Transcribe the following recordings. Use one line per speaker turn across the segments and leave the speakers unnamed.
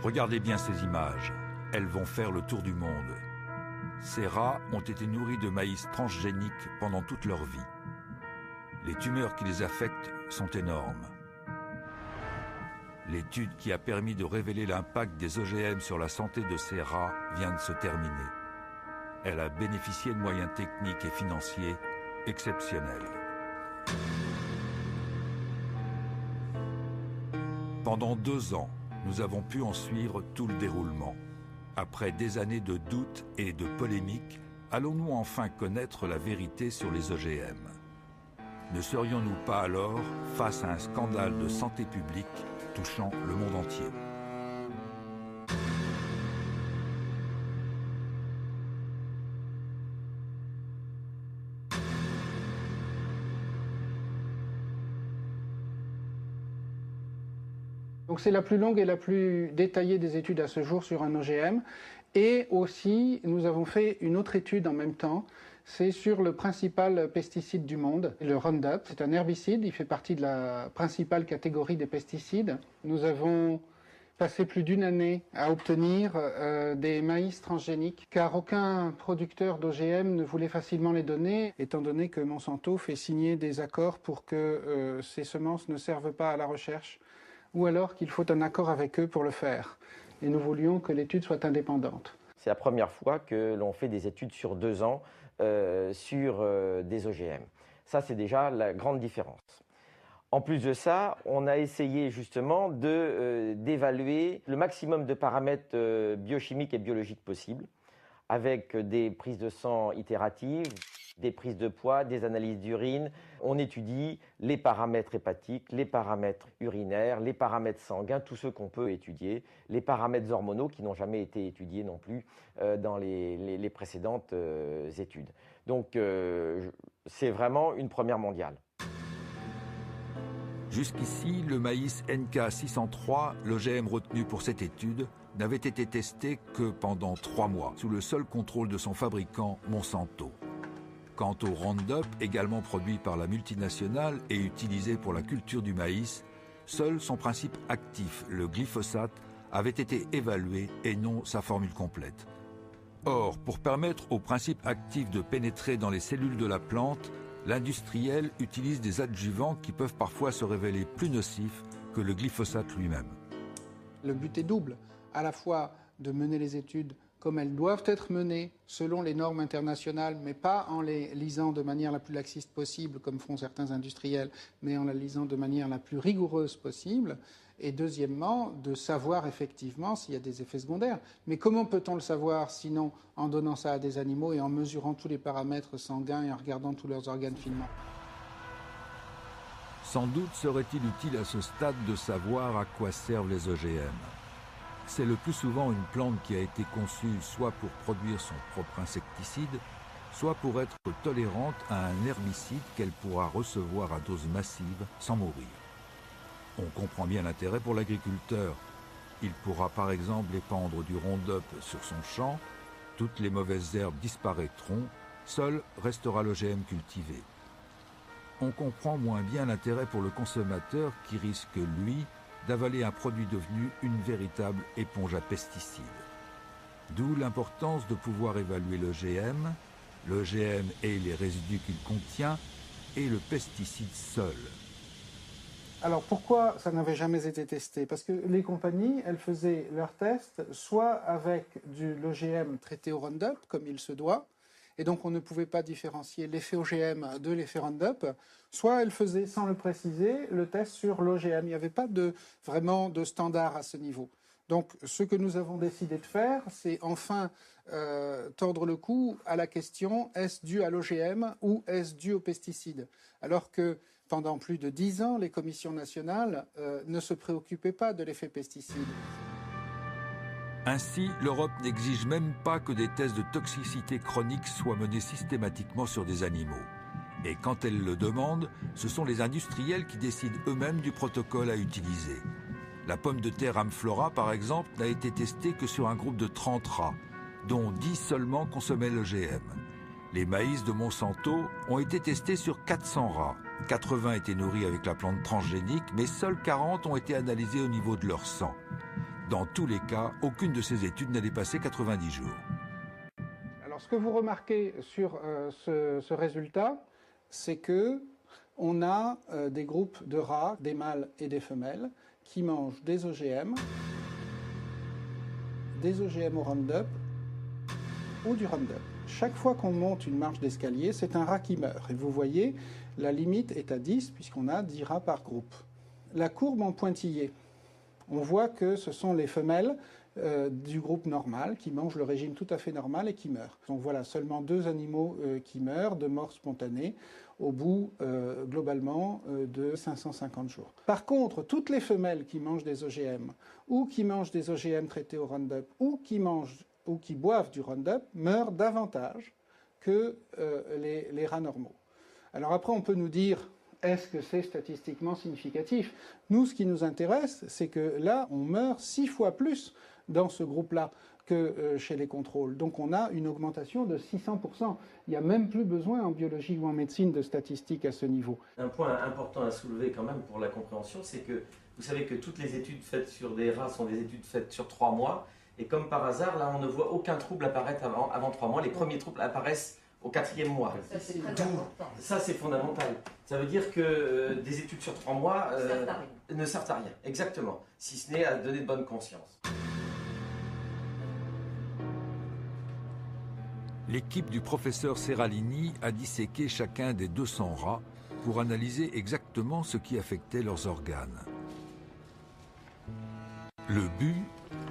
Regardez bien ces images, elles vont faire le tour du monde. Ces rats ont été nourris de maïs transgénique pendant toute leur vie. Les tumeurs qui les affectent sont énormes. L'étude qui a permis de révéler l'impact des OGM sur la santé de ces rats vient de se terminer. Elle a bénéficié de moyens techniques et financiers exceptionnels. Pendant 2 ans, nous avons pu en suivre tout le déroulement. Après des années de doutes et de polémiques, allons-nous enfin connaître la vérité sur les OGM? Ne serions-nous pas alors face à un scandale de santé publique touchant le monde entier?
Donc c'est la plus longue et la plus détaillée des études à ce jour sur un OGM. Et aussi, nous avons fait une autre étude en même temps. C'est sur le principal pesticide du monde, le Roundup. C'est un herbicide, il fait partie de la principale catégorie des pesticides. Nous avons passé plus d'1 année à obtenir des maïs transgéniques, car aucun producteur d'OGM ne voulait facilement les donner, étant donné que Monsanto fait signer des accords pour que ces semences ne servent pas à la recherche, ou alors qu'il faut un accord avec eux pour le faire. Et nous voulions que l'étude soit indépendante.
C'est la première fois que l'on fait des études sur 2 ans sur des OGM. Ça, c'est déjà la grande différence. En plus de ça, on a essayé justement d'évaluer le maximum de paramètres biochimiques et biologiques possibles, avec des prises de sang itératives, des prises de poids, des analyses d'urine. On étudie les paramètres hépatiques, les paramètres urinaires, les paramètres sanguins, tous ceux qu'on peut étudier, les paramètres hormonaux qui n'ont jamais été étudiés non plus dans les précédentes études. Donc c'est vraiment une première mondiale.
Jusqu'ici, le maïs NK603, l'OGM retenu pour cette étude, n'avait été testé que pendant 3 mois, sous le seul contrôle de son fabricant, Monsanto. Quant au Roundup, également produit par la multinationale et utilisé pour la culture du maïs, seul son principe actif, le glyphosate, avait été évalué et non sa formule complète. Or, pour permettre au principe actif de pénétrer dans les cellules de la plante, l'industriel utilise des adjuvants qui peuvent parfois se révéler plus nocifs que le glyphosate lui-même.
Le but est double, à la fois de mener les études comme elles doivent être menées selon les normes internationales, mais pas en les lisant de manière la plus laxiste possible, comme font certains industriels, mais en la lisant de manière la plus rigoureuse possible. Et deuxièmement, de savoir effectivement s'il y a des effets secondaires. Mais comment peut-on le savoir sinon en donnant ça à des animaux et en mesurant tous les paramètres sanguins et en regardant tous leurs organes finement?
Sans doute serait-il utile à ce stade de savoir à quoi servent les OGM. C'est le plus souvent une plante qui a été conçue soit pour produire son propre insecticide, soit pour être tolérante à un herbicide qu'elle pourra recevoir à dose massive sans mourir. On comprend bien l'intérêt pour l'agriculteur. Il pourra par exemple épandre du Roundup sur son champ, toutes les mauvaises herbes disparaîtront, seul restera l'OGM cultivé. On comprend moins bien l'intérêt pour le consommateur qui risque, lui, d'avaler un produit devenu une véritable éponge à pesticides. D'où l'importance de pouvoir évaluer l'OGM et les résidus qu'il contient, et le pesticide seul.
Alors pourquoi ça n'avait jamais été testé? Parce que les compagnies, elles faisaient leurs tests soit avec l'OGM traité au Roundup, comme il se doit, et donc on ne pouvait pas différencier l'effet OGM de l'effet Roundup, soit elles faisaient, sans le préciser, le test sur l'OGM. Il n'y avait pas vraiment de standard à ce niveau. Donc ce que nous avons décidé de faire, c'est enfin tordre le cou à la question est-ce dû à l'OGM ou est-ce dû aux pesticides? Alors que pendant plus de 10 ans, les commissions nationales ne se préoccupaient pas de l'effet pesticide.
Ainsi, l'Europe n'exige même pas que des tests de toxicité chronique soient menés systématiquement sur des animaux. Et quand elle le demande, ce sont les industriels qui décident eux-mêmes du protocole à utiliser. La pomme de terre Amflora, par exemple, n'a été testée que sur un groupe de 30 rats, dont 10 seulement consommaient l'OGM. Les maïs de Monsanto ont été testés sur 400 rats. 80 étaient nourris avec la plante transgénique, mais seuls 40 ont été analysés au niveau de leur sang. Dans tous les cas, aucune de ces études n'a dépassé 90 jours.
Alors, ce que vous remarquez sur ce résultat, c'est que on a des groupes de rats, des mâles et des femelles, qui mangent des OGM au Roundup ou du Roundup. Chaque fois qu'on monte une marche d'escalier, c'est un rat qui meurt. Et vous voyez, la limite est à 10, puisqu'on a 10 rats par groupe. La courbe en pointillé, on voit que ce sont les femelles du groupe normal qui mangent le régime tout à fait normal et qui meurent. Donc voilà, seulement 2 animaux qui meurent de mort spontanée au bout, globalement, de 550 jours. Par contre, toutes les femelles qui mangent des OGM ou qui mangent des OGM traités au Roundup ou qui boivent du Roundup meurent davantage que les rats normaux. Alors après, on peut nous dire, est-ce que c'est statistiquement significatif? Nous, ce qui nous intéresse, c'est que là, on meurt 6 fois plus dans ce groupe-là que chez les contrôles. Donc on a une augmentation de 600%. Il n'y a même plus besoin en biologie ou en médecine de statistiques à ce niveau.
Un point important à soulever quand même pour la compréhension, c'est que vous savez que toutes les études faites sur des rats sont des études faites sur 3 mois. Et comme par hasard, là, on ne voit aucun trouble apparaître avant 3 mois. Les premiers troubles apparaissent au 4e mois.
Ça, c'est très important.
Ça, c'est fondamental. Ça veut dire que des études sur 3 mois ne servent à rien. Exactement. Si ce n'est à donner de bonne conscience.
L'équipe du professeur Seralini a disséqué chacun des 200 rats pour analyser exactement ce qui affectait leurs organes. Le but,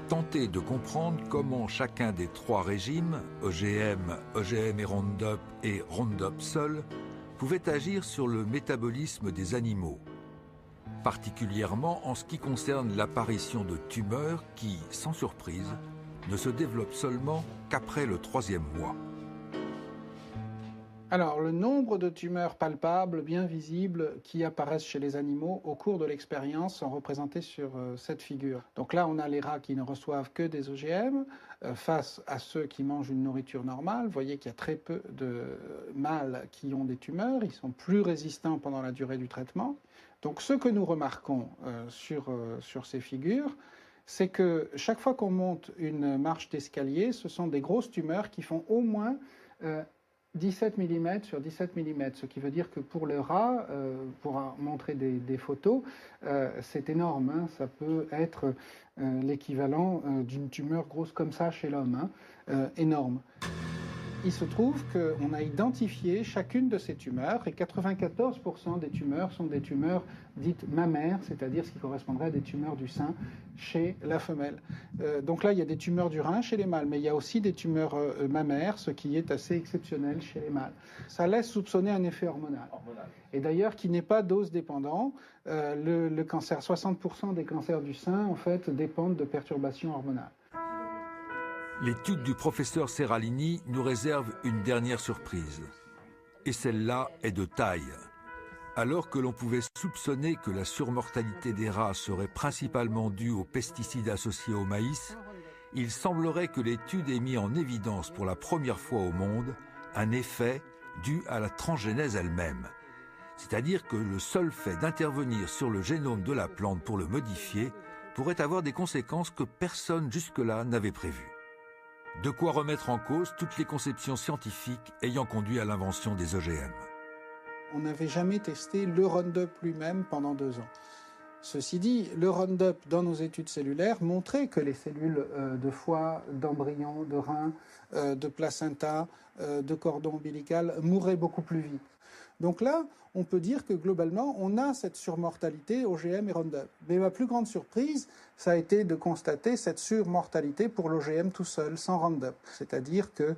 tenter de comprendre comment chacun des 3 régimes, OGM, OGM et Roundup seul, pouvait agir sur le métabolisme des animaux, particulièrement en ce qui concerne l'apparition de tumeurs qui, sans surprise, ne se développent seulement qu'après le 3e mois.
Alors, le nombre de tumeurs palpables, bien visibles, qui apparaissent chez les animaux au cours de l'expérience sont représentés sur cette figure. Donc là, on a les rats qui ne reçoivent que des OGM face à ceux qui mangent une nourriture normale. Vous voyez qu'il y a très peu de mâles qui ont des tumeurs. Ils sont plus résistants pendant la durée du traitement. Donc, ce que nous remarquons sur ces figures, c'est que chaque fois qu'on monte une marche d'escalier, ce sont des grosses tumeurs qui font au moins 17 mm sur 17 mm, ce qui veut dire que pour le rat, pour montrer des photos, c'est énorme. Hein, ça peut être l'équivalent d'une tumeur grosse comme ça chez l'homme, énorme. Il se trouve qu'on a identifié chacune de ces tumeurs et 94% des tumeurs sont des tumeurs dites mammaires, c'est-à-dire ce qui correspondrait à des tumeurs du sein chez la femelle. Donc là, il y a des tumeurs du rein chez les mâles, mais il y a aussi des tumeurs mammaires, ce qui est assez exceptionnel chez les mâles. Ça laisse soupçonner un effet hormonal. Et d'ailleurs, qui n'est pas dose dépendant. Le cancer, 60% des cancers du sein, en fait, dépendent de perturbations hormonales.
L'étude du professeur Seralini nous réserve une dernière surprise. Et celle-là est de taille. Alors que l'on pouvait soupçonner que la surmortalité des rats serait principalement due aux pesticides associés au maïs, il semblerait que l'étude ait mis en évidence pour la première fois au monde un effet dû à la transgénèse elle-même. C'est-à-dire que le seul fait d'intervenir sur le génome de la plante pour le modifier pourrait avoir des conséquences que personne jusque-là n'avait prévues. De quoi remettre en cause toutes les conceptions scientifiques ayant conduit à l'invention des OGM.
On n'avait jamais testé le Roundup lui-même pendant 2 ans. Ceci dit, le Roundup, dans nos études cellulaires, montrait que les cellules de foie, d'embryon, de rein, de placenta, de cordon ombilical mouraient beaucoup plus vite. Donc là, on peut dire que globalement, on a cette surmortalité OGM et Roundup. Mais ma plus grande surprise, ça a été de constater cette surmortalité pour l'OGM tout seul, sans Roundup. C'est-à-dire que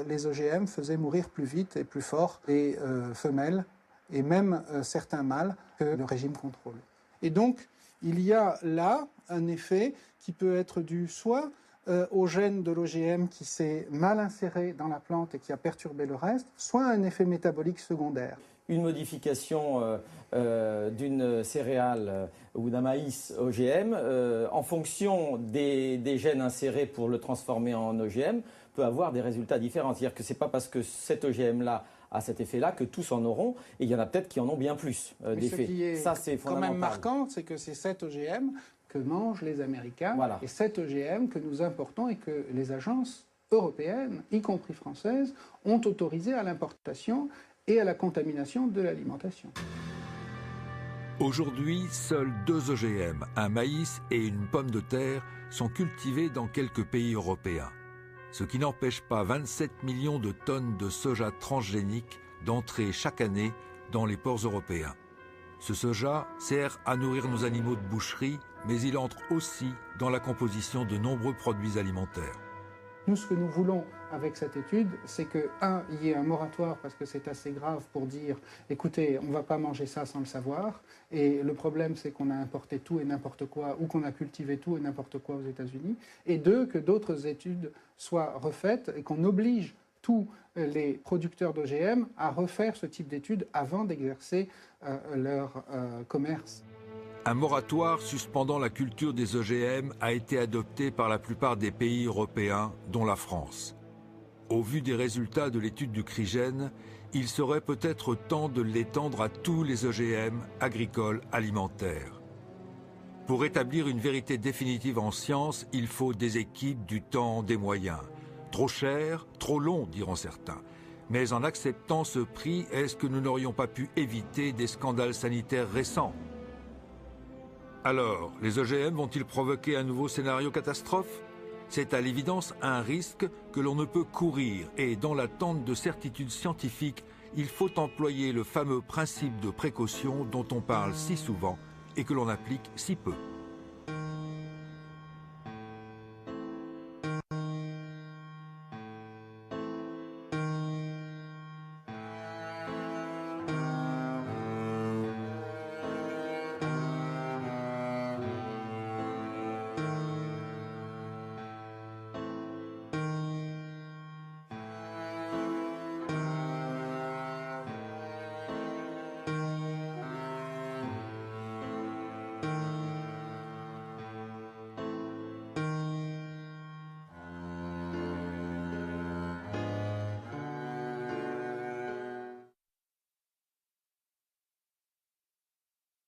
les OGM faisaient mourir plus vite et plus fort les femelles et même certains mâles que le régime contrôle. Et donc, il y a là un effet qui peut être dû soit au gène de l'OGM qui s'est mal inséré dans la plante et qui a perturbé le reste, soit un effet métabolique secondaire.
Une modification d'une céréale ou d'un maïs OGM, en fonction des gènes insérés pour le transformer en OGM, peut avoir des résultats différents. C'est-à-dire que ce n'est pas parce que cet OGM-là a cet effet-là que tous en auront, et il y en a peut-être qui en ont bien plus d'effets.
Ce qui est
ça, c'est
quand même marquant, c'est que c'est cet OGM que mangent les Américains
Voilà.
et cet OGM que nous importons et que les agences européennes, y compris françaises, ont autorisé à l'importation et à la contamination de l'alimentation.
Aujourd'hui, seuls 2 OGM, un maïs et une pomme de terre, sont cultivés dans quelques pays européens. Ce qui n'empêche pas 27 millions de tonnes de soja transgénique d'entrer chaque année dans les ports européens. Ce soja sert à nourrir nos animaux de boucherie, mais il entre aussi dans la composition de nombreux produits alimentaires.
Nous, ce que nous voulons avec cette étude, c'est que, il y ait un moratoire parce que c'est assez grave pour dire, écoutez, on ne va pas manger ça sans le savoir. Et le problème, c'est qu'on a importé tout et n'importe quoi, ou qu'on a cultivé tout et n'importe quoi aux États-Unis. Et 2, que d'autres études soient refaites et qu'on oblige tous les producteurs d'OGM à refaire ce type d'études avant d'exercer leur commerce.
Un moratoire suspendant la culture des OGM a été adopté par la plupart des pays européens, dont la France. Au vu des résultats de l'étude du CRIGEN, il serait peut-être temps de l'étendre à tous les OGM agricoles alimentaires. Pour établir une vérité définitive en science, il faut des équipes, du temps, des moyens. Trop cher, trop long, diront certains. Mais en acceptant ce prix, est-ce que nous n'aurions pas pu éviter des scandales sanitaires récents ? Alors, les OGM vont-ils provoquer un nouveau scénario catastrophe ? C'est à l'évidence un risque que l'on ne peut courir et dans l'attente de certitudes scientifiques, il faut employer le fameux principe de précaution dont on parle si souvent et que l'on applique si peu.